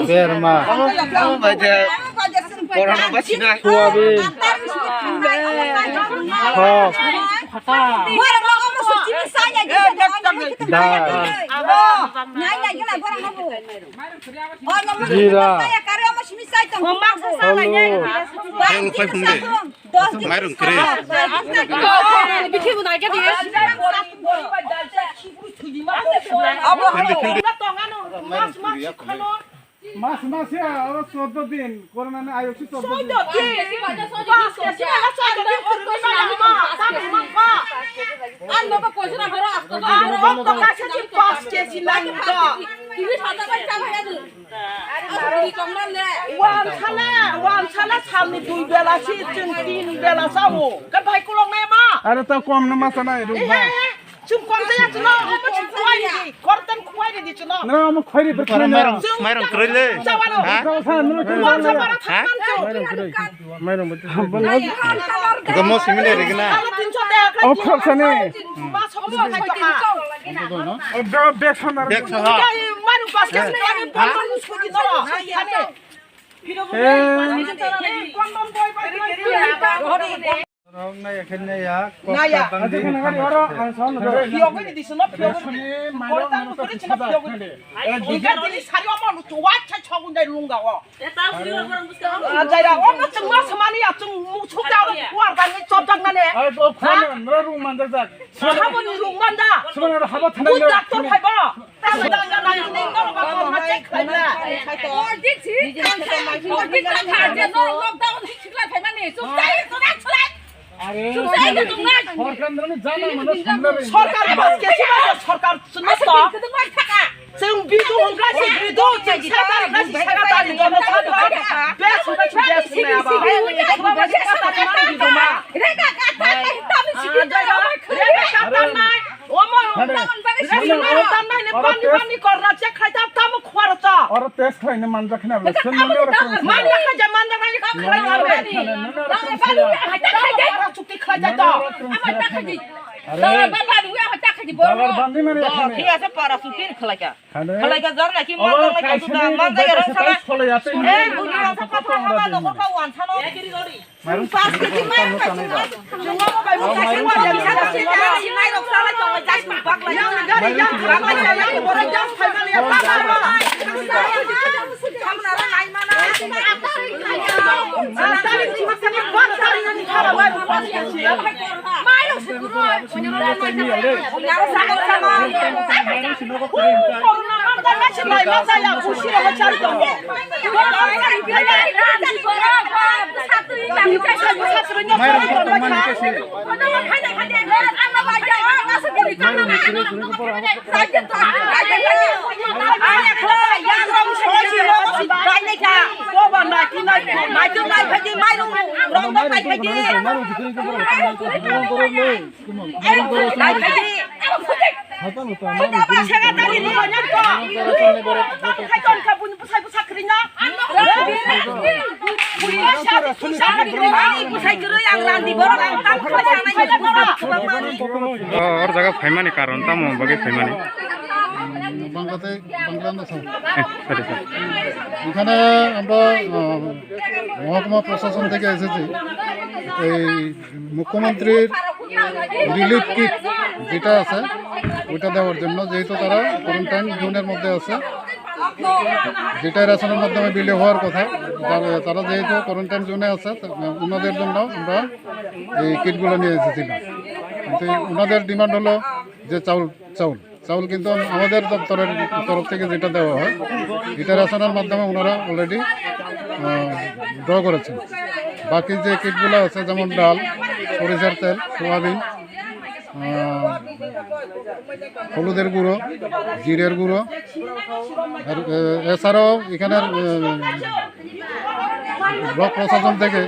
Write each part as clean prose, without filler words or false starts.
বেরমা জিরা মাস মাসে আরো 14 দিন করোনা না আয়ুষ 14 দিন আরে তো কম না মাছ নাই Chúng con thấy chứ nó chỉ quay đi, con tân quay đi chứ nó. না আমি খইরি পর খাই না মাইরং কইলে হ্যাঁ মাইরং বলতে গমো সিমিলে রেগনা ও খরছনে Ba số số hay cả. ও বেক সনার দেখ সহা Cái mà nó pas cái này con xuống đi đó. Con con boy boy. না এখানে ইয়া Naya. এখানে গাড়ি ওরা আনছন Phiêu cái gì nó phiêu cái শুনি gì. মাইরং Con tân মনে nó তো cái কিছু gì nó phiêu cái gì. Cái gì সারি আমার তো ওয়াচ ছ গুন্ডাই লুঙ্গা ও যাইরা ও না চং না সমানি আ চং মু ছ দাও ওয়ার গান চপ জাগ না নে আরে তো খান নরা রুম মান যাক সাবনি লুঙ্গান দা সুবহান হাবা থানা বুঝ দাও তো ভাইবা তা দাও না না নে তো বা মা চেক খাইলা দেখছি লকডাউন শিখলা ফাইনা নে চুপ চাই তো না ছড়াই আরে চুপ চাই তো তোমরা সরকার মানে জানা মানে সামনে সরকার বাস কে ছিল সরকার শুনো তো কিন্তু মার থাকা जों बिदु होनग्रा से बिदु जों सादार ना सादार नि दनो थादो बेस होगा छु बेस ने आबा बाबा से काटा मान बिदु मा रेगा काटा तमी सिखि रेगा काटा नाय ओ म रेगा नाय ने पानी पानी करना से खाइता तम खवर त और टेस्ट खाइने मान राखने अब सुन ले और मान राख जा मान राख नि खलाई आबे तारा चुक्ति खाइ जा त আমার টাকা দি দাও বাবা দুয়া হাতা খাদি বড় বাবার বান্দি মানে এখানে ঠিক আছে পারা সুতির খলাইকা খানে খলাইকা জর নাকি মান রাখ না মান জায়গা রাখলা চলে যাচ্ছে এই বুড়ি রাখা কথা হাবা দখল কা ওয়ান ছানো এগিরি গড়ি মারুন পাঁচ কেজি মার জুঙ্গা মোবাইল মুখাসি ওয়া জানি সাদা সিনাই রক্সালা জঙ্গা যাই পাগলা গাড়ি যা পাগলা যাই বড় যা ফাইনালি পাগলা সামনা নাই মানা তারি চিমাসানি বাস তারি নি খারা ওয়াই পাঁচ কেজি মাইলো শুরু নাও সাগর সামা করোনা মান জানা সিনাই মাসায়া খুশি রহ চারি দম और जगह फाइमानी कारण ताम बगे फाइमानी বাংলাতে বাংলা না সরি সরি এখানে আমরা মহকুমা প্রশাসন থেকে এসেছি এই মুখ্যমন্ত্রীর রিলিফ কিট যেটা আছে ওইটা দেওয়ার জন্য, যেহেতু তারা কোয়ারেন্টাইন জোনের মধ্যে আছে, যেটা রেশনের মাধ্যমে বিলি হওয়ার কথা, তারা যেহেতু কোয়ারেন্টাইন জোনে আছে ওনাদের জন্য আমরা এই কিটগুলো নিয়ে এসেছিলাম। কিন্তু ওনাদের ডিমান্ড হলো যে চাউল কিন্তু আমাদের দপ্তরের তরফ থেকে যেটা দেওয়া হয় এটা রেশনের মাধ্যমে ওনারা অলরেডি ড্র করেছেন। বাকি যে কিটগুলো আছে যেমন ডাল, সরিষার তেল, সোয়াবিন, হলুদের গুঁড়ো, জিরের গুঁড়ো, আর এছাড়াও এখানের ব্লক প্রশাসন থেকে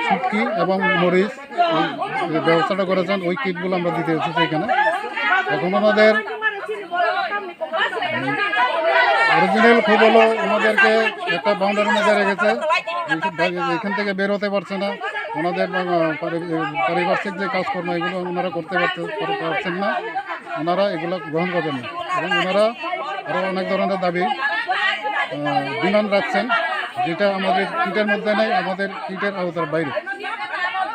শুটকি এবং মরিচ ব্যবস্থাটা করেছেন। ওই কিটগুলো আমরা দিতে এসেছি এখানে। এখন ওনাদের অরিজিনাল খুব হলো ওনাদেরকে একটা বাউন্ডারির মধ্যে রেখেছে, এখান থেকে বের হতে পারছে না। ওনাদের পারিপার্শ্বিক যে কাজকর্ম এগুলো ওনারা করতে পারছেন না, ওনারা এগুলো গ্রহণ করবেন না এবং ওনারা আরও অনেক ধরনের দাবি ডিমান্ড রাখছেন, যেটা আমাদের কিটের মধ্যে নেই, আমাদের কিটের আওতার বাইরে।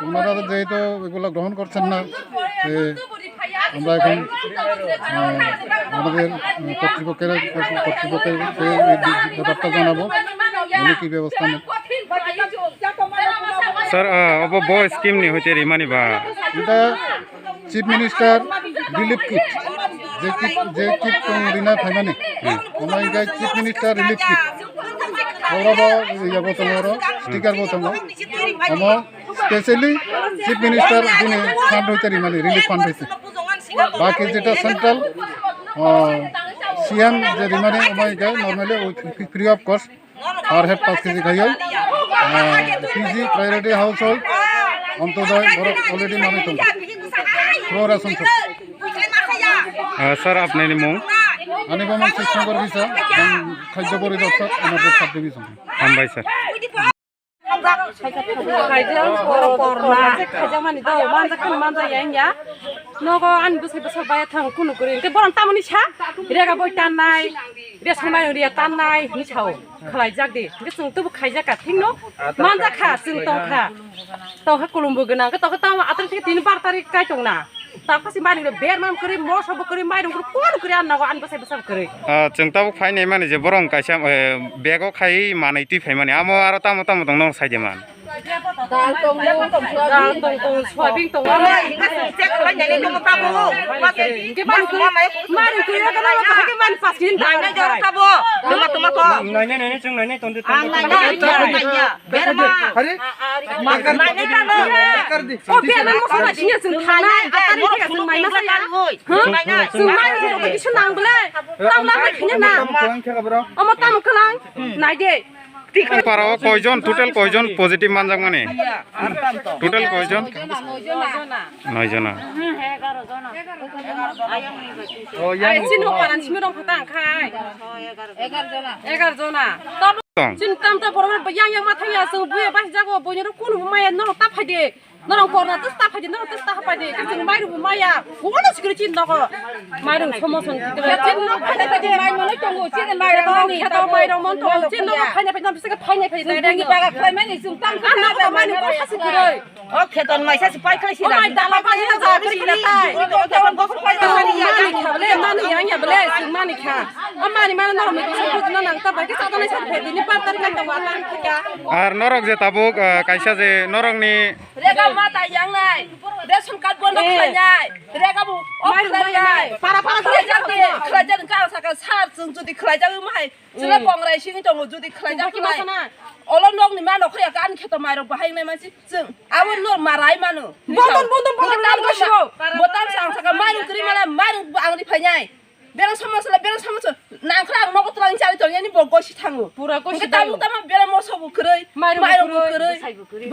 ওনারা যেহেতু এগুলো গ্রহণ করছেন না, আমরা এখন আমাদের কর্তৃপক্ষের ব্যাপারটা জানাবো, উনি কী ব্যবস্থা নেন। স্যার অব ব স্কিম নি হইতে রিমানি বা এটা চিফ মিনিস্টার রিলিফ কিট, যে কিট রিনা ফাইমানি আমরা এটা চিফ মিনিস্টার রিলিফ কিট গৌরব বতঙ্গর স্টিকার বতঙ্গ আমার স্পেশালি চিফ মিনিস্টার দিনে ফান্ড হইতে রিমানি রিলিফ ফান্ড হইতে। বাকি যেটা সেন্ট্রাল সিএম যে রিমানি আমার এটা নর্মালি ফ্রি অফ কস্ট আর হেড 5 কেজি খাইও পিজি প্রায়োরিটি হাউস হোল্ড অন্তর্দয় বড় অলরেডি মানে তো ফ্লোরাসন স্যার আপনার মুং আনিবমন শিক্ষকর ভিসা খাদ্য পরিদর্শক আমাদের সাব ডিভিশন হামবাই স্যার नगो आन बसै बसै बाया थां कुनु कुरि के बरन तामनि सा रेगा बय ताननाय रेसन माय रिया ताननाय नि साव खलाय जाक दे के जों तबु खायजा का थिं न मानजा खा जों तखा तखा कलमबो गोनां के तखा ताम आतर থেকে 3 तारिख काय दंना ताफासि मानि बेर माम करि मसबो करि माइरं करि कोन करि आननागो आन बसै बसै करि जों ताबो फाइनाय माने जे बरं कायसा बेगो खाय मानै ति फाय माने आमो आरो तामो तामो दं न साइदे मान दाल तong सयाबिन तong চেক খাই নাই নি তো পাবো के मान करि का ना के मान फासिन दाल নাই জর খাবো তোমা তো নাই নাই নাই जों নাই तंदे बेरमा अरे माकर নাই ता न कर दी ओ बेरमा मसला सिने जों थाना आतानि के जों माइना जाया নাই না जों माइना जों किसु नांगले तामला खिने ना कलां के खबर अम ताम खलां नाय दे पाराव कयजन टोटल कयजन पजिटिव मानजाक माने टोटल कयजन 9 जना ओ या आइ सिनो पारान सिमो दं फटा खाय 11 जना तब तं सिन ताम त बरोबर बयां yang माथाया जों बुया बास जागो बयनो कोन माया न ता फाइदे नरं करना त ता फाइदे न त ता फाइदे के जों माइरु माया कोन सिक्रिटि नगो माइरु समसन दिते चिन न फाइदे फाइदे माइ मन तंगो चिन माइरु नि खता माइरु मन त चिन न फाइने फाइने बिसके फाइने फाइने रेंगि बागा खाय माने जों ताम का न त माइरु को खासि गरै ओ खेतन माइसा सि पाइ खलै ओ माइ दाला पाइ ना जा करि ना ताइ तो बखर पाइ मानि खाबले मानि yang ya bele जों मानि खा अ मानि माने नरं मे कुछ न नांग त बाके सातनै सात फेदिनि 5 तारिख का वातान खका आर नरक जे ताबुक कायसा जे नरकनि रेगा माता yang नाय रेशन कार्ड बन्द खायनाय रेगा बु अफलाय पारा खायजा का साका सार जों जुदि खायजा माय जोला बंगराय सिनि दङ जुदि खायजा माय अल नगनि मा नखया गान खेत माइरं बाहायनाय मानसि जों आव न माराय मानु बन्दन नाम गसियो बोताम सां साका माइरं करि माला माइरं आंनि फायनाय बेरा समस्या नांख्रा आं नगद लांनि जारि दङनि बगसि थाङो पुरा गसि तामु तामा बेरा मसबु करै माइरं करै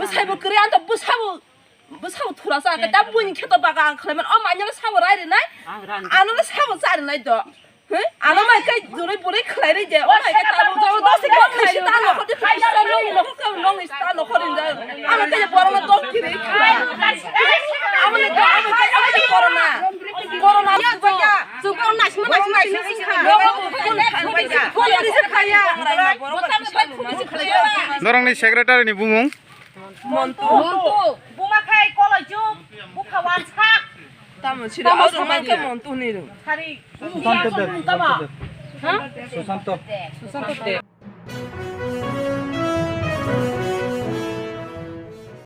बसाइबो करै आं त बसाबो थुरा जाका दा बुनि खेत बागा आं खालामन अ माइनला साबो रायनाय आनला साबो जारिनाय द हे आना माइ काइ जुरै बुरै खलायरै जे अ माइ ताबु दसे का खायसि ता नखदि खायसि नं इस्ता नखरिन जा आं काइ बरमा तो किरै आमले कोरोना जुगो नासिम नरंनि सेक्रेटारिनि बुमुं मन्टु बुमाखाय कलैजु बुखावान सा तामो छिरा अरु माइका मन्टु निरु खारि सुशांत देव